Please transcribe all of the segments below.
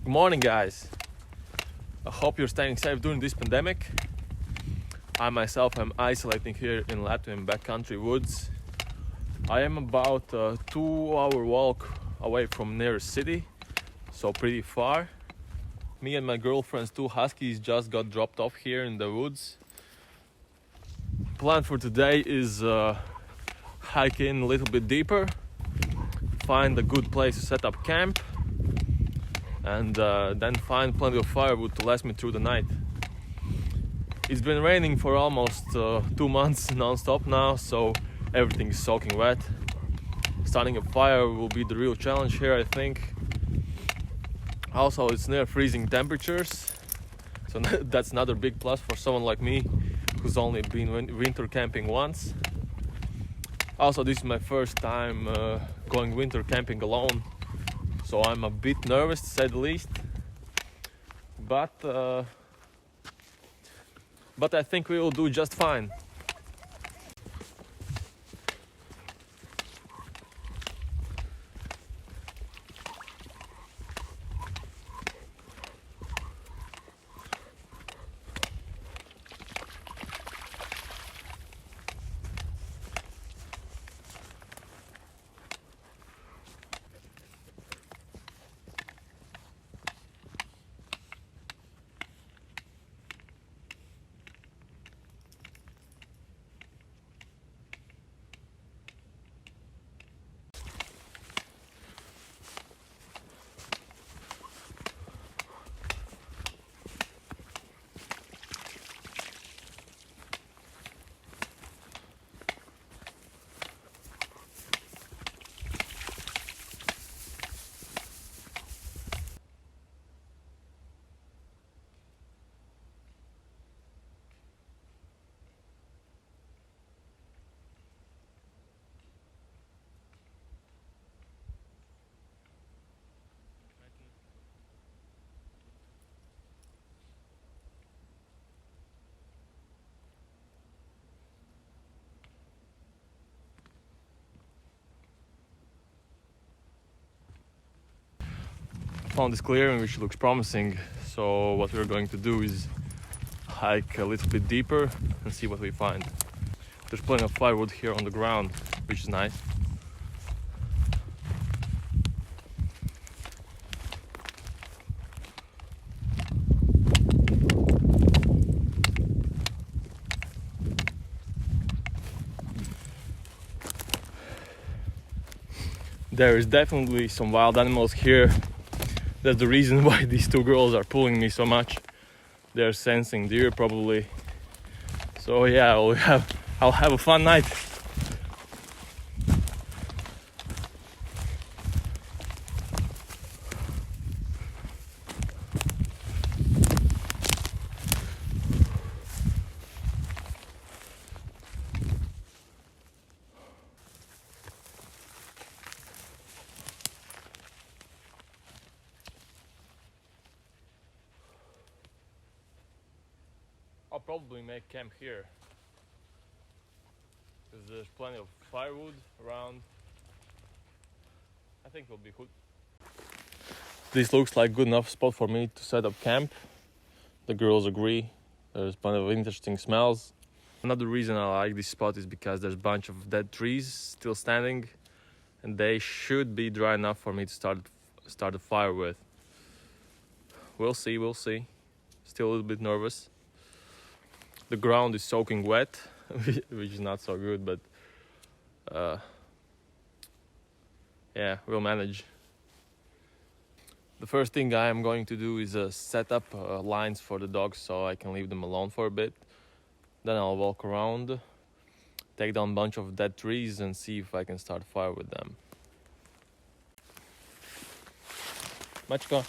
Good morning, guys. I hope you're staying safe during this pandemic. I myself am isolating here in Latvian backcountry woods. I am about a 2-hour walk away from nearest city, so pretty far. Me and my girlfriend's 2 Huskies just got dropped off here in the woods. Plan for today is hike in a little bit deeper, find a good place to set up camp, and then find plenty of firewood to last me through the night. It's been raining for almost 2 months non-stop now, so everything is soaking wet. Starting a fire will be the real challenge here, I think. Also, it's near freezing temperatures, so that's another big plus for someone like me who's only been winter camping once. Also, this is my first time going winter camping alone, so I'm a bit nervous to say the least. But I think we will do just fine. Found this clearing which looks promising, so what we're going to do is hike a little bit deeper and see what we find. There's plenty of firewood here on the ground, which is nice. There is definitely some wild animals here. That's the reason why these 2 girls are pulling me so much. They're sensing deer probably. So yeah, I'll have a fun night. I'll probably make camp here, because there's plenty of firewood around. I think it'll be good. This looks like good enough spot for me to set up camp. The girls agree. There's plenty of interesting smells. Another reason I like this spot is because there's a bunch of dead trees still standing, and they should be dry enough for me to start a fire with. We'll see. Still a little bit nervous. The ground is soaking wet, which is not so good, but yeah, we'll manage. The first thing I am going to do is set up lines for the dogs so I can leave them alone for a bit. Then I'll walk around, take down a bunch of dead trees and see if I can start a fire with them. Michka.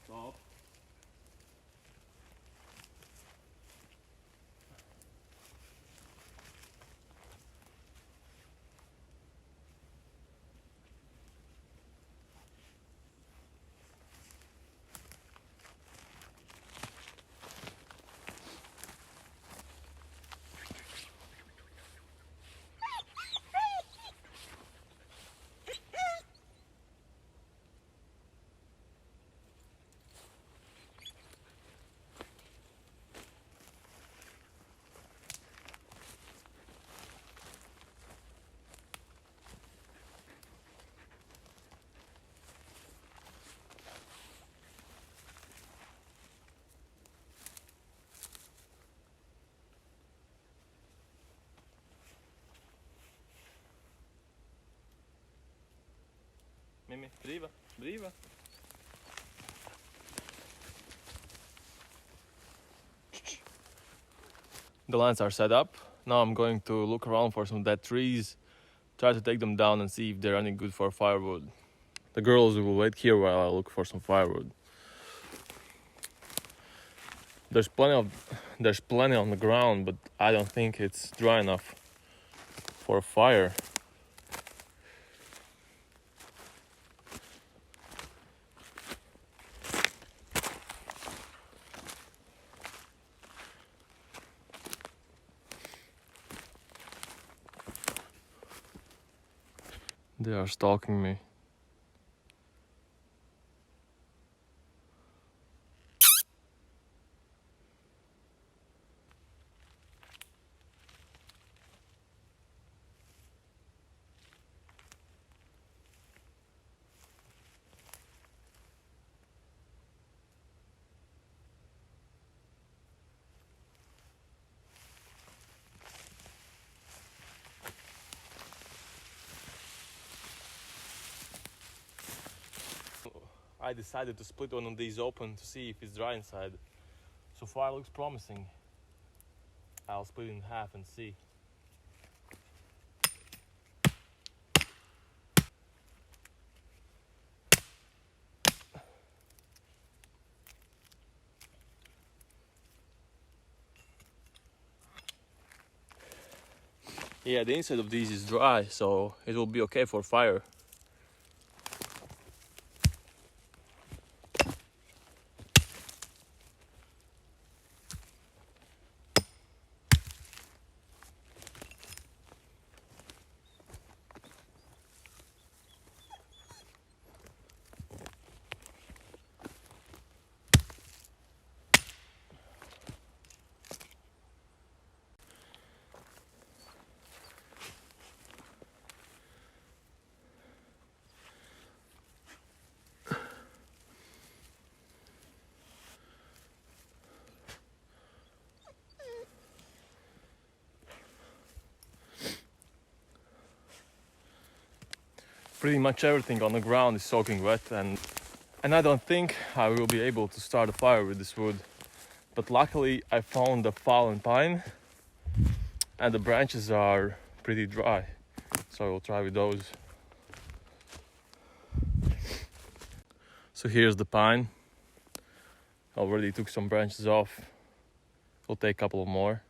Stop. Mimi, brīva, brīva. The lines are set up. Now I'm going to look around for some dead trees, try to take them down and see if they're any good for firewood. The girls will wait here while I look for some firewood. There's plenty on the ground, but I don't think it's dry enough for a fire. They are stalking me. I decided to split one of these open to see if it's dry inside. So far it looks promising. I'll split it in half and see. Yeah, the inside of these is dry, so it will be okay for fire. Pretty much everything on the ground is soaking wet, and I don't think I will be able to start a fire with this wood. But luckily I found a fallen pine and the branches are pretty dry, so I will try with those. So here's the pine. Already took some branches off. We'll take a couple more.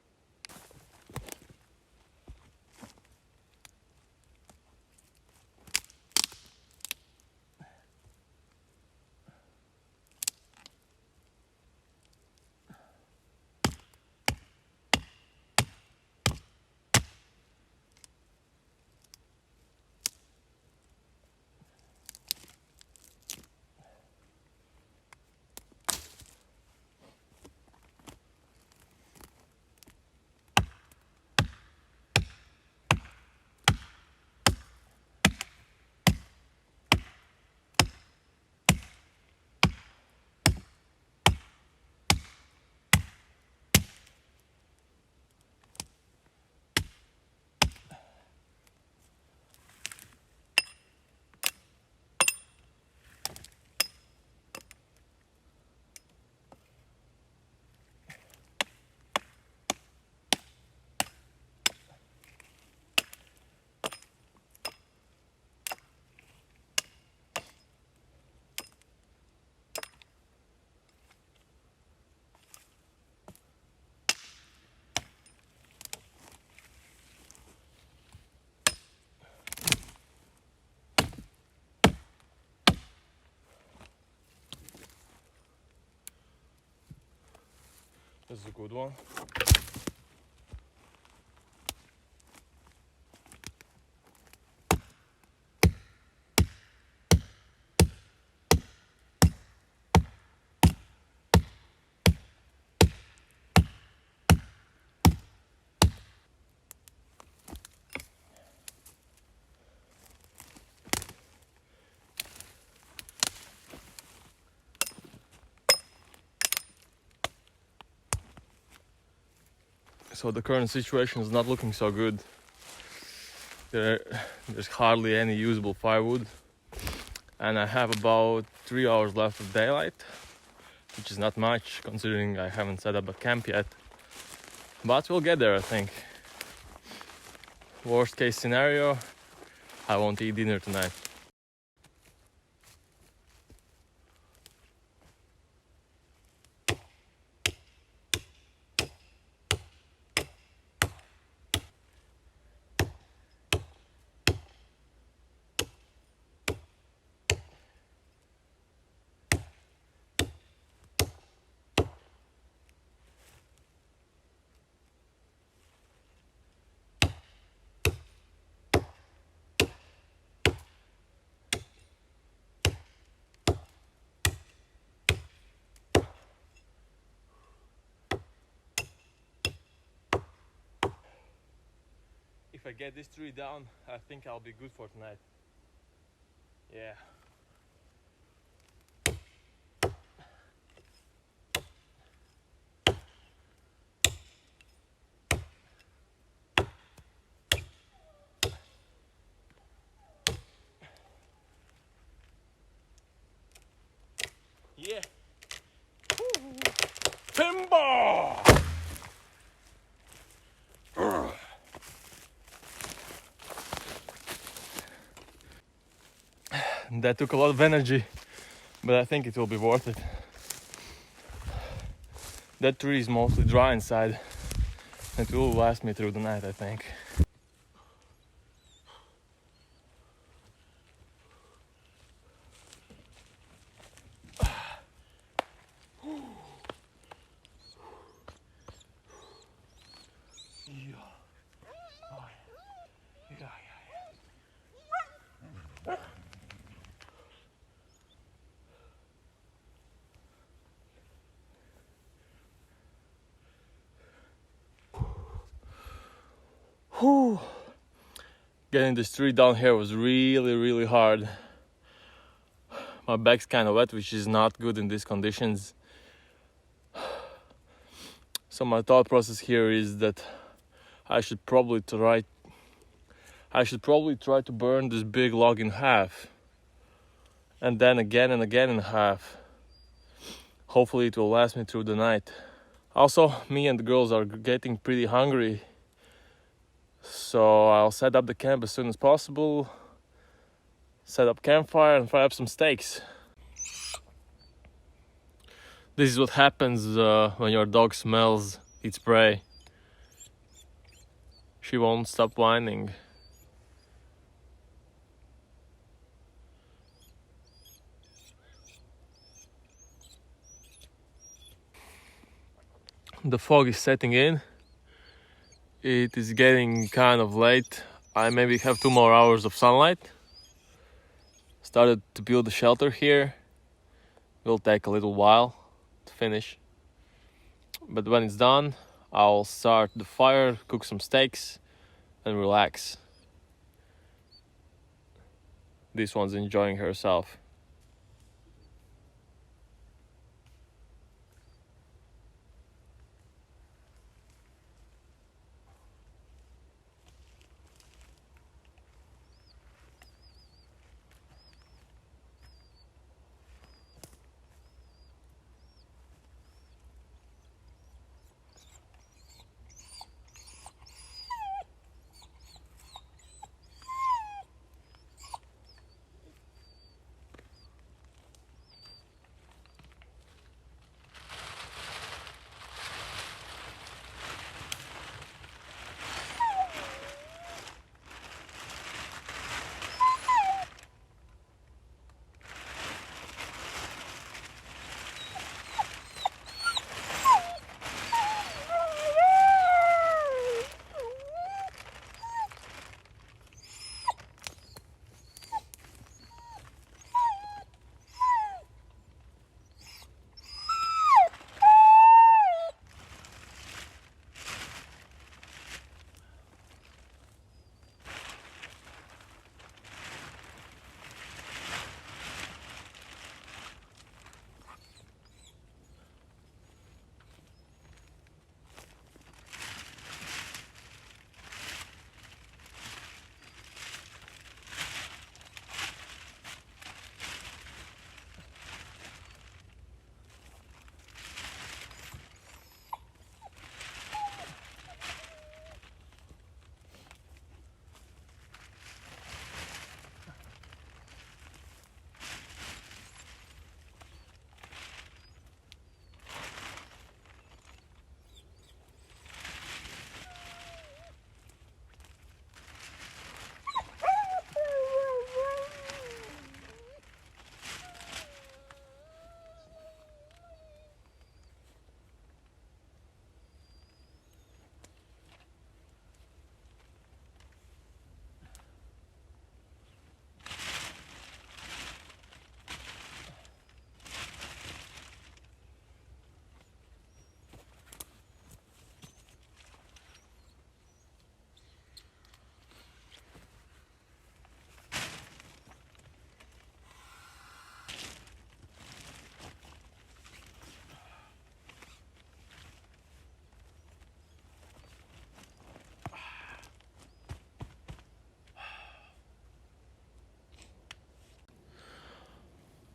This is a good one. So the current situation is not looking so good. There's hardly any usable firewood. and I have about 3 hours left of daylight, which is not much considering I haven't set up a camp yet, but we'll get there, I think. Worst case scenario, I won't eat dinner tonight. If I get this tree down, I think I'll be good for tonight. Yeah. Yeah. Timber! That took a lot of energy, but I think it will be worth it. That tree is mostly dry inside. It will last me through the night, I think. Whew. Getting this tree down here was really hard. My back's kind of wet, which is not good in these conditions. So my thought process here is that I should probably try to burn this big log in half, and then again and again in half. Hopefully it will last me through the night. Also, me and the girls are getting pretty hungry, so I'll set up the camp as soon as possible, set up campfire and fry up some steaks. This is what happens when your dog smells its prey. She won't stop whining. The fog is setting in. It is getting kind of late. I maybe have 2 more hours of sunlight. Started to build a shelter here. Will take a little while to finish. But when it's done, I'll start the fire, cook some steaks, and relax. This one's enjoying herself.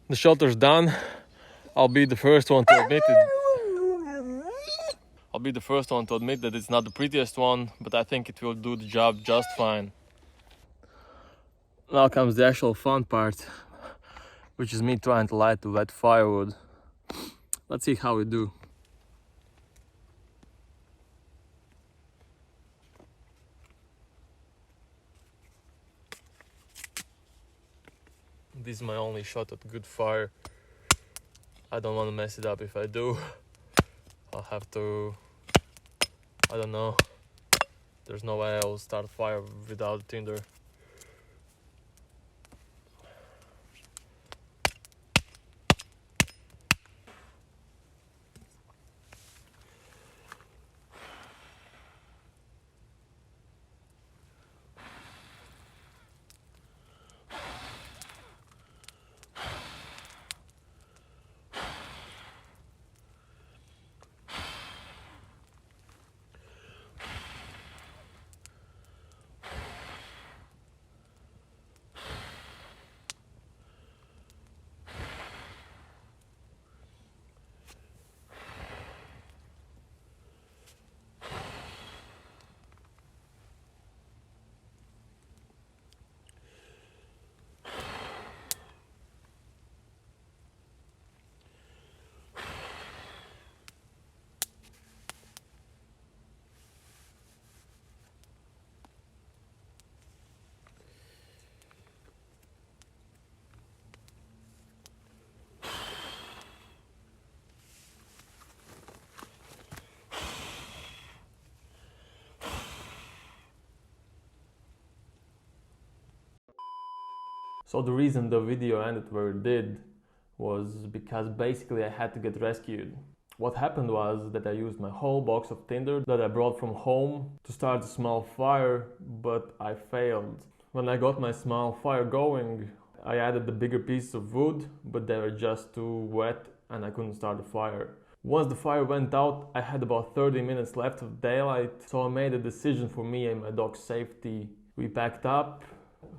The shelter's done. I'll be the first one to admit it. I'll be the first one to admit that it's not the prettiest one, but I think it will do the job just fine. Now comes the actual fun part, which is me trying to light the wet firewood. Let's see how we do. This is my only shot at good fire. I don't want to mess it up. If I do, I'll have to, I don't know. There's no way I will start fire without tinder. So the reason the video ended where it did was because basically I had to get rescued. What happened was that I used my whole box of tinder that I brought from home to start a small fire, but I failed. When I got my small fire going, I added the bigger pieces of wood, but they were just too wet and I couldn't start the fire. Once the fire went out, I had about 30 minutes left of daylight, so I made a decision for me and my dog's safety. We packed up,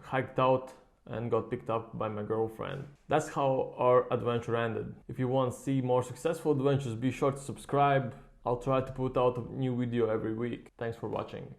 hiked out, and got picked up by my girlfriend. That's how our adventure ended. If you want to see more successful adventures, be sure to subscribe. I'll try to put out a new video every week. Thanks for watching.